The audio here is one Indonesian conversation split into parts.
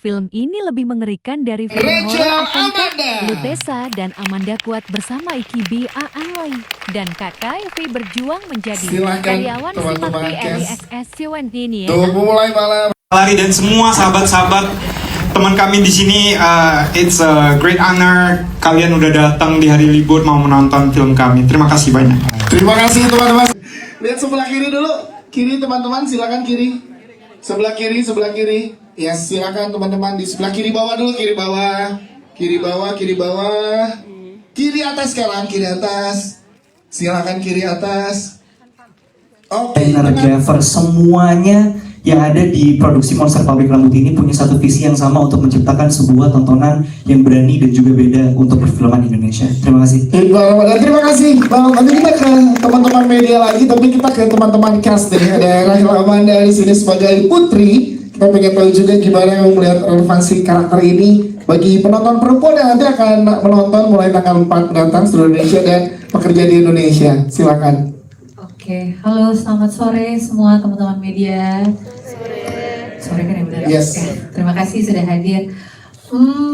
Film ini lebih mengerikan dari film horor Avanti. Lutesa dan Amanda Kuat bersama Ikibi Aanlai dan Kakak Evi berjuang menjadi karyawan seperti LISS Siwandini. Mulai malam. Lari dan semua sahabat-sahabat teman kami di sini, it's a great honor kalian udah datang di hari libur mau menonton film kami. Terima kasih banyak. Terima kasih teman-teman. Lihat sebelah kiri dulu. Kiri teman-teman, silakan kiri. Sebelah kiri, sebelah kiri. Ya silakan teman-teman di sebelah kiri bawah dulu, kiri bawah. Kiri bawah, kiri bawah. Kiri atas sekarang, kiri atas. Silakan kiri atas. Oke, Cinematographer semuanya yang ada di produksi Monster Pabrik Rambut ini punya satu visi yang sama untuk menciptakan sebuah tontonan yang berani dan juga beda untuk perfilman Indonesia. Terima kasih. Terima kasih Bang. Nanti kita ke teman-teman media lagi, tapi kita ke teman-teman cast deh. Ada Rahel Amanda di sini sebagai Putri. Kita pengen tahu juga gimana melihat relevansi karakter ini bagi penonton perempuan yang nanti akan menonton mulai tanggal 4 mendatang seluruh Indonesia dan pekerja di Indonesia. Silakan. Oke, halo selamat sore semua teman-teman media. Sore kan ya benar? Yes. Oke, terima kasih sudah hadir.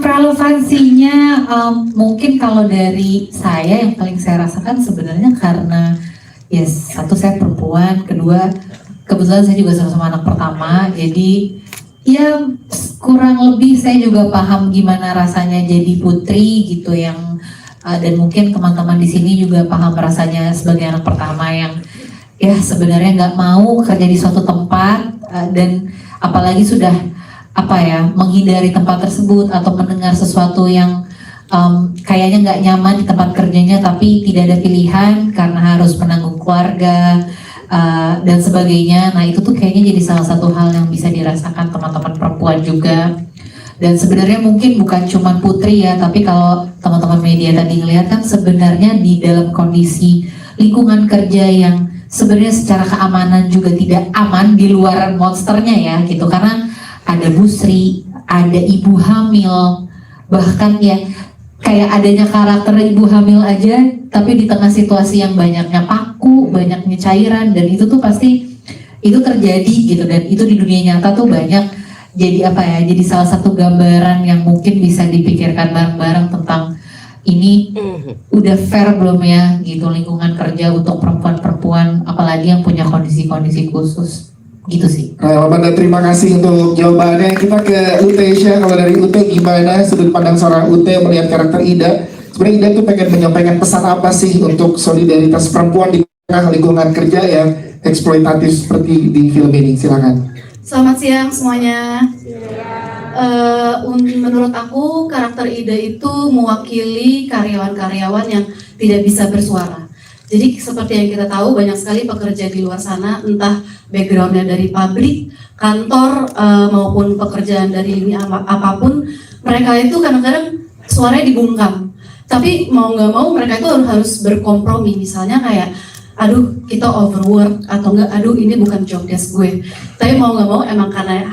Relevansinya mungkin kalau dari saya yang paling saya rasakan sebenarnya karena satu saya perempuan, kedua kebetulan saya juga sama-sama anak pertama, jadi ya kurang lebih saya juga paham gimana rasanya jadi putri gitu yang dan mungkin teman-teman di sini juga paham rasanya sebagai anak pertama yang ya sebenarnya nggak mau kerja di suatu tempat dan apalagi sudah menghindari tempat tersebut atau mendengar sesuatu yang kayaknya nggak nyaman di tempat kerjanya tapi tidak ada pilihan karena harus menanggung keluarga dan sebagainya. Nah itu tuh kayaknya jadi salah satu hal yang bisa dirasakan teman-teman perempuan juga. Dan sebenarnya mungkin bukan cuma putri ya, tapi kalau teman-teman media tadi ngelihat kan sebenarnya di dalam kondisi lingkungan kerja yang sebenarnya secara keamanan juga tidak aman di luar monsternya ya gitu, karena ada busri, ada ibu hamil, bahkan ya kayak adanya karakter ibu hamil aja tapi di tengah situasi yang banyaknya paku, banyaknya cairan, dan itu tuh pasti itu terjadi gitu, dan itu di dunia nyata tuh banyak. Jadi jadi salah satu gambaran yang mungkin bisa dipikirkan bareng-bareng tentang ini udah fair belum ya gitu lingkungan kerja untuk perempuan-perempuan apalagi yang punya kondisi-kondisi khusus gitu sih. Amanda, terima kasih untuk jawabannya. Kita ke Utesya. Kalau dari Ute gimana sudut pandang seorang Ute melihat karakter Ida? Sebenarnya Ida tuh pengen menyampaikan pesan apa sih untuk solidaritas perempuan di tengah lingkungan kerja yang eksploitatif seperti di film ini? Silakan. Selamat siang semuanya. Menurut aku karakter Ida itu mewakili karyawan-karyawan yang tidak bisa bersuara. Jadi seperti yang kita tahu banyak sekali pekerja di luar sana, entah backgroundnya dari pabrik, kantor maupun pekerjaan dari ini apapun, mereka itu kadang-kadang suaranya dibungkam. Tapi mau nggak mau mereka itu harus berkompromi, misalnya kayak aduh kita overwork atau enggak aduh ini bukan job desk gue, tapi mau nggak mau emang karena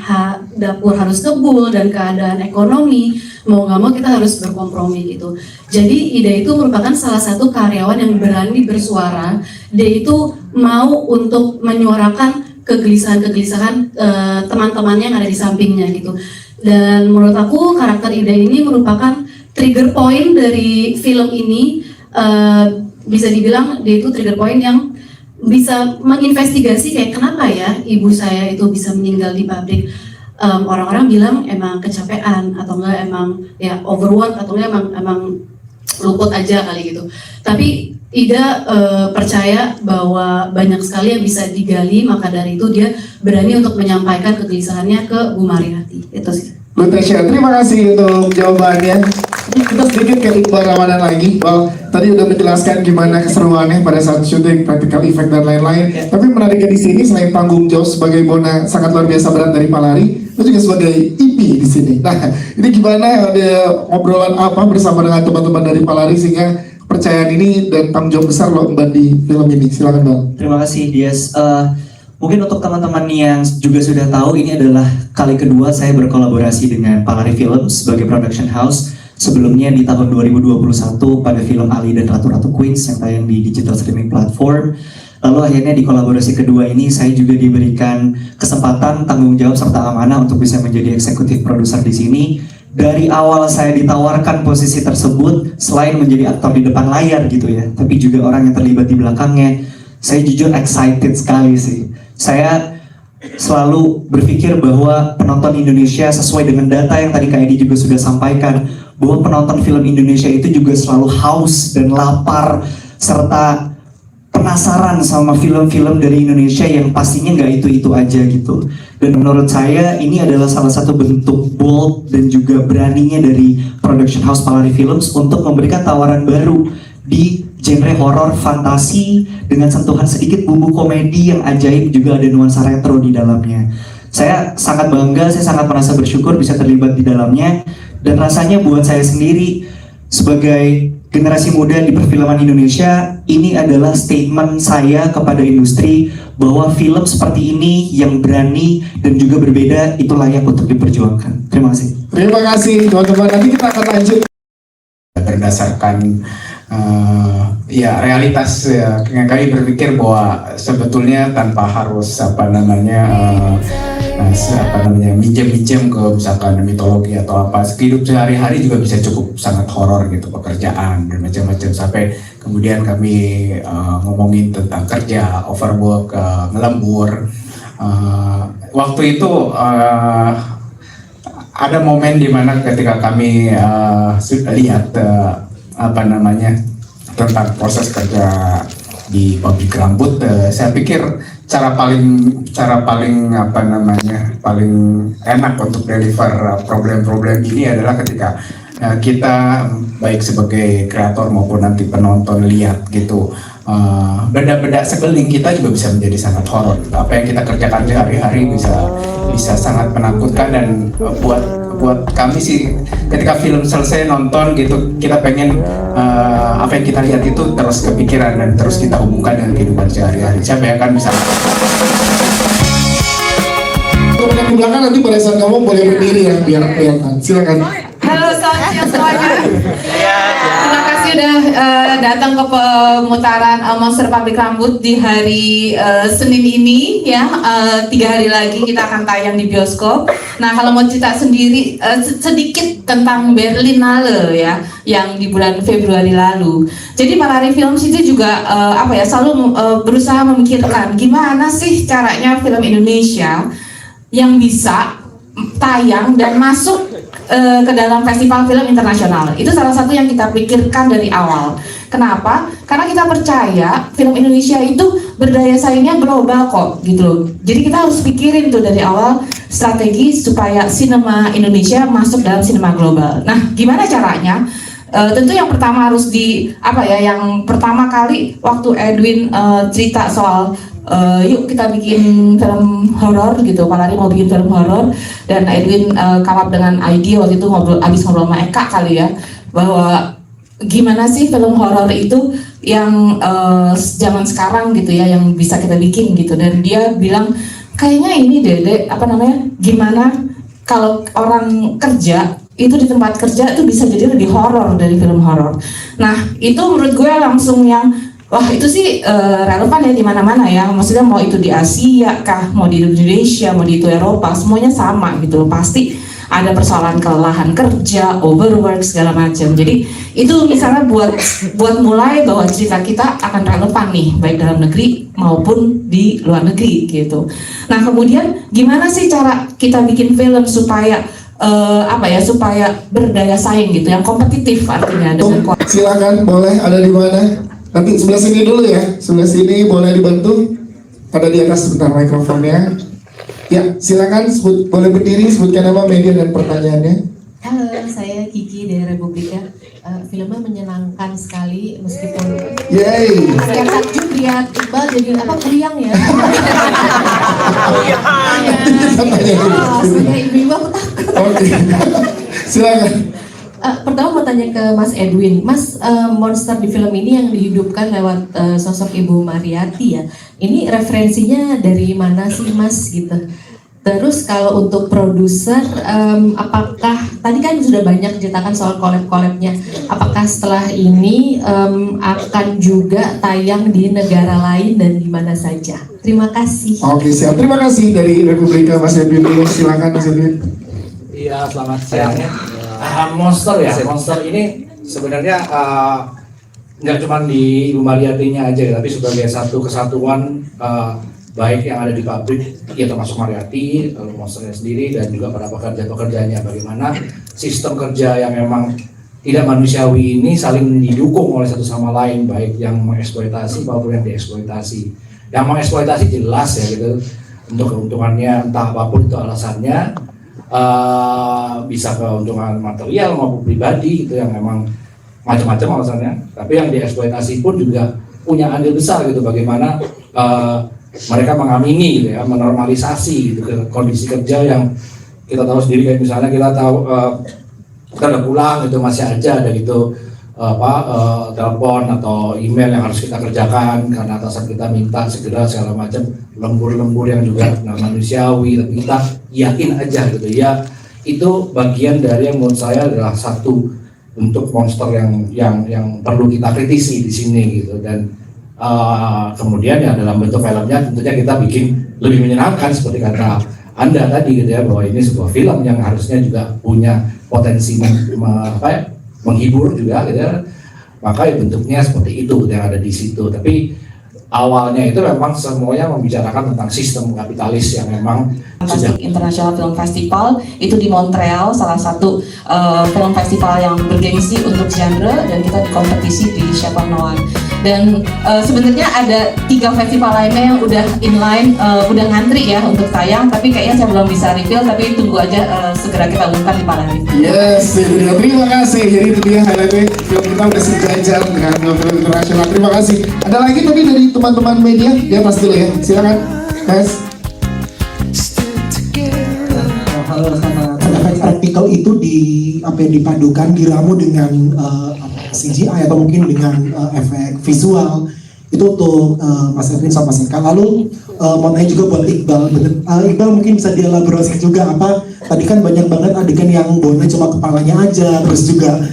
dapur harus ngebul dan keadaan ekonomi mau nggak mau kita harus berkompromi gitu. Jadi Ida itu merupakan salah satu karyawan yang berani bersuara. Dia itu mau untuk menyuarakan kegelisahan-kegelisahan teman-temannya yang ada di sampingnya gitu. Dan menurut aku karakter Ida ini merupakan trigger point dari film ini. Bisa dibilang dia itu trigger point yang bisa menginvestigasi kayak kenapa ya ibu saya itu bisa meninggal di pabrik. Orang-orang bilang emang kecapean atau enggak emang ya overwork atau enggak emang luput aja kali gitu. Tapi Ida percaya bahwa banyak sekali yang bisa digali, maka dari itu dia berani untuk menyampaikan kegelisahannya ke Bu Mariati. Itu sih. Bu Tesya, terima kasih untuk jawabannya. Kita sedikit ke Iqbal Ramadan lagi. Tadi udah menjelaskan gimana keseruannya pada saat syuting, practical effect dan lain-lain. Tapi menariknya di sini selain tanggung jawab sebagai Bona sangat luar biasa berat dari Palari, itu juga sebagai IP di sini. Nah, ini gimana ada obrolan apa bersama dengan teman-teman dari Palari sehingga kepercayaan ini dan tanggung jawab besar loh Mbak di film ini. Silakan Bang. Terima kasih Dias. Mungkin untuk teman-teman yang juga sudah tahu, ini adalah kali kedua saya berkolaborasi dengan Palari Films sebagai production house. Sebelumnya di tahun 2021 pada film Ali dan Ratu-Ratu Queens yang tayang di digital streaming platform. Lalu akhirnya di kolaborasi kedua ini saya juga diberikan kesempatan, tanggung jawab serta amanah untuk bisa menjadi eksekutif produser di sini. Dari awal saya ditawarkan posisi tersebut, selain menjadi aktor di depan layar gitu ya, tapi juga orang yang terlibat di belakangnya. Saya jujur excited sekali sih. Saya selalu berpikir bahwa penonton Indonesia, sesuai dengan data yang tadi Kak Edi juga sudah sampaikan, bahwa penonton film Indonesia itu juga selalu haus dan lapar serta penasaran sama film-film dari Indonesia yang pastinya nggak itu-itu aja gitu. Dan menurut saya ini adalah salah satu bentuk bold dan juga beraninya dari production house Palari Films untuk memberikan tawaran baru di genre horor fantasi dengan sentuhan sedikit bumbu komedi yang ajaib, juga ada nuansa retro di dalamnya. Saya sangat bangga, saya sangat merasa bersyukur bisa terlibat di dalamnya, dan rasanya buat saya sendiri sebagai generasi muda di perfilman Indonesia, ini adalah statement saya kepada industri bahwa film seperti ini yang berani dan juga berbeda itu layak untuk diperjuangkan. Terima kasih. Terima kasih teman-teman. Nanti kita akan lanjut. Berdasarkan ya realitas ya, kami berpikir bahwa sebetulnya tanpa harus minjem ke misalkan mitologi atau apa, hidup sehari-hari juga bisa cukup sangat horor gitu, pekerjaan dan macam-macam, sampai kemudian kami ngomongin tentang kerja, overwork, ngelembur. Waktu itu ada momen di mana ketika kami sudah lihat tentang proses kerja di pabrik rambut, saya pikir cara paling paling enak untuk deliver problem-problem ini adalah ketika kita baik sebagai kreator maupun nanti penonton lihat gitu, benda-benda sekeliling kita juga bisa menjadi sangat horor. Apa yang kita kerjakan sehari-hari bisa sangat menakutkan, dan buat kami sih ketika film selesai nonton gitu, kita pengen apa yang kita lihat itu terus kepikiran dan terus kita hubungkan dengan kehidupan sehari-hari. Saya bayangkan misalnya Di belakang nanti pada saat kamu boleh berdiri ya, biar kelihatan. Silakan. Halo, selamat siang semuanya. Terima kasih udah datang ke pemutaran Monster Pabrik Rambut di hari Senin ini ya. 3 hari lagi kita akan tayang di bioskop. Nah, kalau mau cerita sendiri sedikit tentang Berlinale ya, yang di bulan Februari lalu. Jadi Palari Films itu juga selalu berusaha memikirkan gimana sih caranya film Indonesia yang bisa tayang dan masuk ke dalam festival film internasional. Itu salah satu yang kita pikirkan dari awal. Kenapa? Karena kita percaya film Indonesia itu berdaya saingnya global kok gitu loh. Jadi kita harus pikirin tuh dari awal strategi supaya sinema Indonesia masuk dalam sinema global. Nah, gimana caranya? Tentu yang pertama harus yang pertama kali waktu Edwin cerita soal yuk kita bikin film horor gitu, Palari mau bikin film horor, dan Edwin come up dengan ide waktu itu abis ngobrol sama Eka kali ya, bahwa gimana sih film horor itu yang zaman sekarang gitu ya, yang bisa kita bikin gitu. Dan dia bilang kayaknya ini Dede gimana kalau orang kerja itu di tempat kerja itu bisa jadi lebih horor dari film horor. Nah itu menurut gue langsung yang wah itu sih relevan ya di mana-mana ya. Maksudnya mau itu di Asia kah, mau di Indonesia, mau di itu Eropa, semuanya sama gitu loh. Pasti ada persoalan kelelahan kerja, overwork segala macam. Jadi itu misalnya buat mulai bahwa cerita kita akan relevan nih baik dalam negeri maupun di luar negeri gitu. Nah kemudian gimana sih cara kita bikin film supaya supaya berdaya saing gitu, yang kompetitif artinya dengan Silakan, boleh ada di mana? Nanti sebelah sini dulu ya, sebelah sini boleh dibantu. Ada di atas sebentar mikrofonnya. Ya, silakan boleh berdiri, sebutkan nama, media dan pertanyaannya. Halo, saya Kiki dari Republika. Filmnya menyenangkan sekali meskipun saya takjub lihat Iqbal jadi periang ya. Sebagai ibu aku takut. Oke, silakan. Pertama mau tanya ke Mas Edwin, Mas, monster di film ini yang dihidupkan lewat sosok Ibu Mariati ya. Ini referensinya dari mana sih Mas gitu? Terus kalau untuk produser, apakah tadi kan sudah banyak ceritakan soal collab-collabnya, apakah setelah ini akan juga tayang di negara lain dan di mana saja? Terima kasih. Oke, siap. Terima kasih dari Republika Mas Edwin. Silakan Mas Edwin. Iya, selamat siang. Monster ya, Monster ini sebenarnya nggak cuma di Ibu Mariatinya aja, tapi sebagai satu kesatuan baik yang ada di pabrik, ya termasuk Mariati, lalu Monsternya sendiri, dan juga para pekerja-pekerjanya. Bagaimana sistem kerja yang memang tidak manusiawi ini saling didukung oleh satu sama lain, baik yang mengeksploitasi maupun yang dieksploitasi. Yang mengeksploitasi jelas ya gitu, untuk keuntungannya entah apapun itu alasannya, bisa keuntungan material maupun pribadi itu yang memang macam-macam alasannya. Tapi yang dieksploitasi pun juga punya andil besar gitu, bagaimana mereka mengamini gitu ya, menormalisasi gitu kondisi kerja yang kita tahu sendiri. Kayak misalnya kita tahu kita udah pulang gitu, masih aja ada gitu telepon atau email yang harus kita kerjakan karena atasan kita minta segera segala macam, lembur-lembur yang juga manusiawi, tapi kita yakin aja gitu ya. Itu bagian dari yang menurut saya adalah satu bentuk monster yang perlu kita kritisi di sini gitu. Dan kemudian ya dalam bentuk filmnya tentunya kita bikin lebih menyenangkan seperti kata Anda tadi gitu ya, bahwa ini sebuah film yang harusnya juga punya potensi menghibur juga gitu ya. Maka ya bentuknya seperti itu yang ada di situ. Tapi awalnya itu memang semuanya membicarakan tentang sistem kapitalis yang memang Fantastic International Film Festival itu di Montreal, salah satu film festival yang bergengsi untuk genre, dan kita dikompetisi di Chappelle. Dan sebenarnya ada 3 festival lainnya yang udah inline, udah ngantri ya untuk tayang, tapi kayaknya saya belum bisa reveal, tapi tunggu aja segera kita umumkan di Paralel. Yes, terima kasih. Jadi itu dia highlightnya, film kita udah sejajar dengan film internasional. Terima kasih. Ada lagi tapi dari teman-teman media, dia pasti dulu ya. Silakan, guys. Hal sama efek praktikal itu dipadukan, diramu dengan CGI atau mungkin dengan efek visual itu untuk Mas Edwin sama Mas Eka. Lalu mau nanya juga buat Iqbal, Iqbal mungkin bisa dielaborasi juga tadi kan banyak banget adegan yang Bona cuma kepalanya aja, terus juga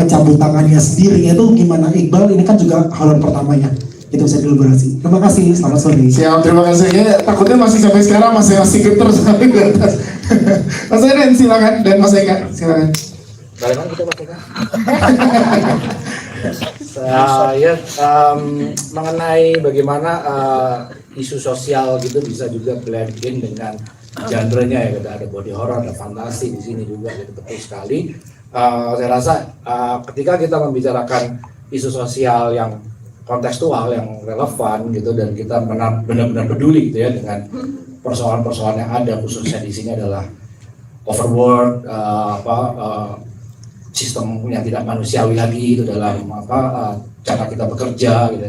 cabut tangannya sendiri, itu gimana Iqbal? Ini kan juga horor pertamanya, itu bisa dielaborasi. Terima kasih, selamat sore. Siap, terima kasih. Ya, takutnya masih sampai sekarang masih terus sampai di atas. Mas Edwin silakan, dan Mas Eka silakan. Bagaimana kita Mas Eka? Saya mengenai bagaimana isu sosial gitu bisa juga blend in dengan genre-nya ya, ada body horror, ada fantasi di sini juga, gitu, betul sekali. Saya rasa ketika kita membicarakan isu sosial yang kontekstual, yang relevan gitu, dan kita benar-benar peduli gitu ya dengan persoalan-persoalan yang ada, khususnya di sini adalah overwork, sistem yang tidak manusiawi lagi itu dalam cara kita bekerja gitu.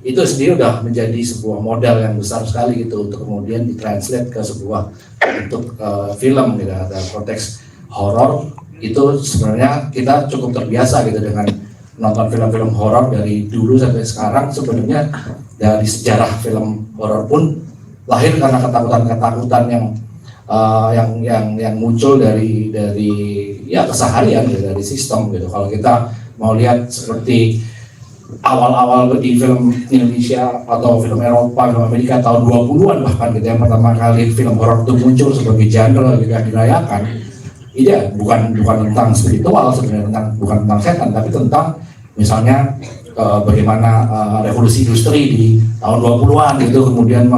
Itu sendiri udah menjadi sebuah modal yang besar sekali gitu untuk kemudian ditranslate ke sebuah bentuk film gitu. Ada konteks horor itu sebenarnya kita cukup terbiasa gitu dengan nonton film-film horor dari dulu sampai sekarang. Sebenarnya dari sejarah film horor pun lahir karena ketakutan-ketakutan yang muncul dari ya keseharian gitu, dari sistem gitu. Kalau kita mau lihat seperti awal-awal di film Indonesia atau film Eropa, film Amerika tahun 20-an bahkan gitu, yang pertama kali film horor itu muncul sebagai genre gitu yang dirayakan, iya bukan tentang spiritual sebenarnya, bukan tentang setan, tapi tentang misalnya bagaimana revolusi industri di tahun 20-an gitu, kemudian